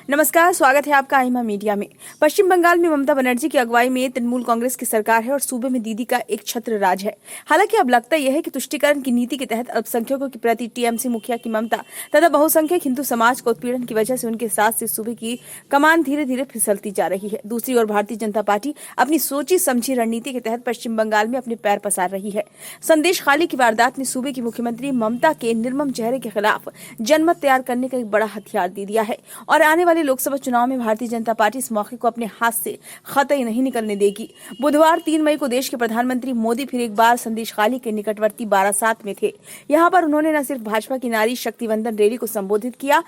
नमस्कार, स्वागत है आपका आईमा मीडिया में। पश्चिम बंगाल में ममता बनर्जी की अगुवाई में तृणमूल कांग्रेस की सरकार है और सूबे में दीदी का एक छत्र राज है। हालांकि अब लगता यह है कि तुष्टीकरण की नीति के तहत अल्पसंख्यकों के प्रति टीएमसी मुखिया की ममता तथा बहुसंख्यक हिंदू समाज को उत्पीड़न की वजह से उनके साथ से सूबे की कमान धीरे धीरे फिसलती जा रही है। दूसरी ओर भारतीय जनता पार्टी अपनी सोची समझी रणनीति के तहत पश्चिम बंगाल में अपने पैर पसार रही है। संदेश खाली की वारदात ने सूबे की मुख्यमंत्री ममता के निर्मम चेहरे के खिलाफ जनमत तैयार करने का एक बड़ा हथियार दे दिया है और आने वाले लोकसभा चुनाव में भारतीय जनता पार्टी इस मौके को अपने हाथ से कतई नहीं निकलने देगी। बुधवार 3 मई को देश के प्रधानमंत्री मोदी फिर एक बार संदेश खाली के निकटवर्ती बारासात में थे। यहां पर उन्होंने न सिर्फ भाजपा की नारी शक्ति वंदन रैली को संबोधित किया,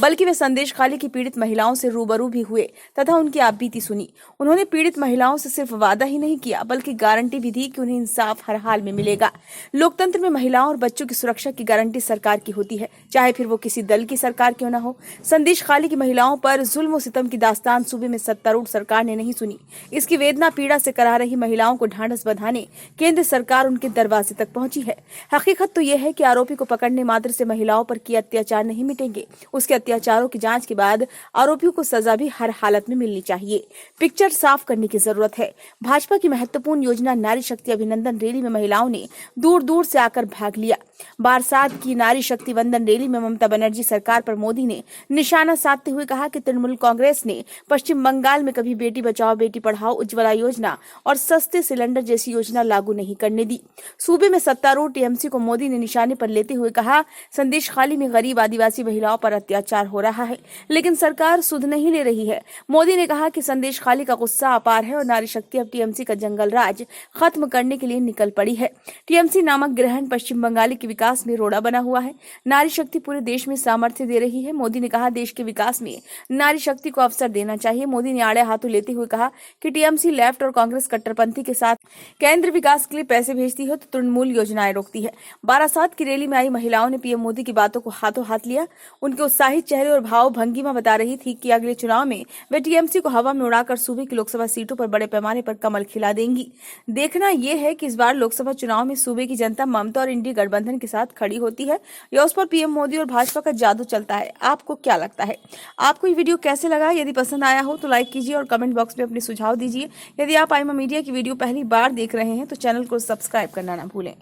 बल्कि वे संदेश खाली की पीड़ित महिलाओं से रूबरू भी हुए तथा उनकी आपबीती सुनी। उन्होंने पीड़ित महिलाओं से सिर्फ वादा ही नहीं किया बल्कि गारंटी भी दी कि उन्हें इंसाफ हर हाल में मिलेगा। लोकतंत्र में महिलाओं और बच्चों की सुरक्षा की गारंटी सरकार की होती है, चाहे फिर वो किसी दल की सरकार क्यों न हो। संदेश खाली की महिलाओं पर जुल्म और सितम की दास्तान सूबे में सत्तारूढ़ सरकार ने नहीं सुनी। इसकी वेदना पीड़ा से करा रही महिलाओं को ढांढस बंधाने केंद्र सरकार उनके दरवाजे तक पहुंची है। हकीकत तो यह है कि आरोपी को पकड़ने मात्र से महिलाओं पर किए अत्याचार नहीं मिटेंगे। उसके अत्याचारों की जांच के बाद आरोपियों को सजा भी हर हालत में मिलनी चाहिए। पिक्चर साफ करने की जरूरत है। भाजपा की महत्वपूर्ण योजना नारी शक्ति अभिनंदन रैली में महिलाओं ने दूर दूर से आकर भाग लिया। बारासात की नारी शक्ति वंदन रैली में ममता बनर्जी सरकार पर मोदी ने निशाना साधते हुए कहा कि तृणमूल कांग्रेस ने पश्चिम बंगाल में कभी बेटी बचाओ बेटी पढ़ाओ, उज्ज्वला योजना और सस्ते सिलेंडर जैसी योजना लागू नहीं करने दी। सूबे में सत्तारूढ़ टीएमसी को मोदी ने निशाने पर लेते हुए कहा, संदेश खाली में गरीब आदिवासी महिलाओं पर अत्याचार हो रहा है लेकिन सरकार सुध नहीं ले रही है। मोदी ने कहा कि संदेश खाली का गुस्सा अपार है और नारी शक्ति अब टीएमसी का जंगल राज खत्म करने के लिए निकल पड़ी है। टीएमसी नामक ग्रहण पश्चिम बंगाल के विकास में रोड़ा बना हुआ है। नारी शक्ति पूरे देश में सामर्थ्य दे रही है। मोदी ने कहा, देश के विकास में नारी शक्ति को अवसर देना चाहिए। मोदी ने आड़े हाथों लेते हुए कहा कि टीएमसी लेफ्ट और कांग्रेस कट्टरपंथी के साथ केंद्र विकास के लिए पैसे भेजती है तो तृणमूल योजनाएं रोकती है। बारासात की रैली में आई महिलाओं ने पीएम मोदी की बातों को हाथों हाथ लिया। उनके उत्साहित चेहरे और भाव भंगिमा बता रही थी कि अगले चुनाव में वे टीएमसी को हवा में उड़ाकर सूबे की लोकसभा सीटों पर बड़े पैमाने पर कमल खिला देंगी। देखना यह है कि इस बार लोकसभा चुनाव में सूबे की जनता ममता और इंडी गठबंधन के साथ खड़ी होती है या उस पर पीएम मोदी और भाजपा का जादू चलता है। आपको क्या लगता है? आपको ये वीडियो कैसे लगा? यदि पसंद आया हो तो लाइक कीजिए और कमेंट बॉक्स में अपने सुझाव दीजिए। यदि आप आईमा मीडिया की वीडियो पहली बार देख रहे हैं तो चैनल को सब्सक्राइब करना ना भूलें।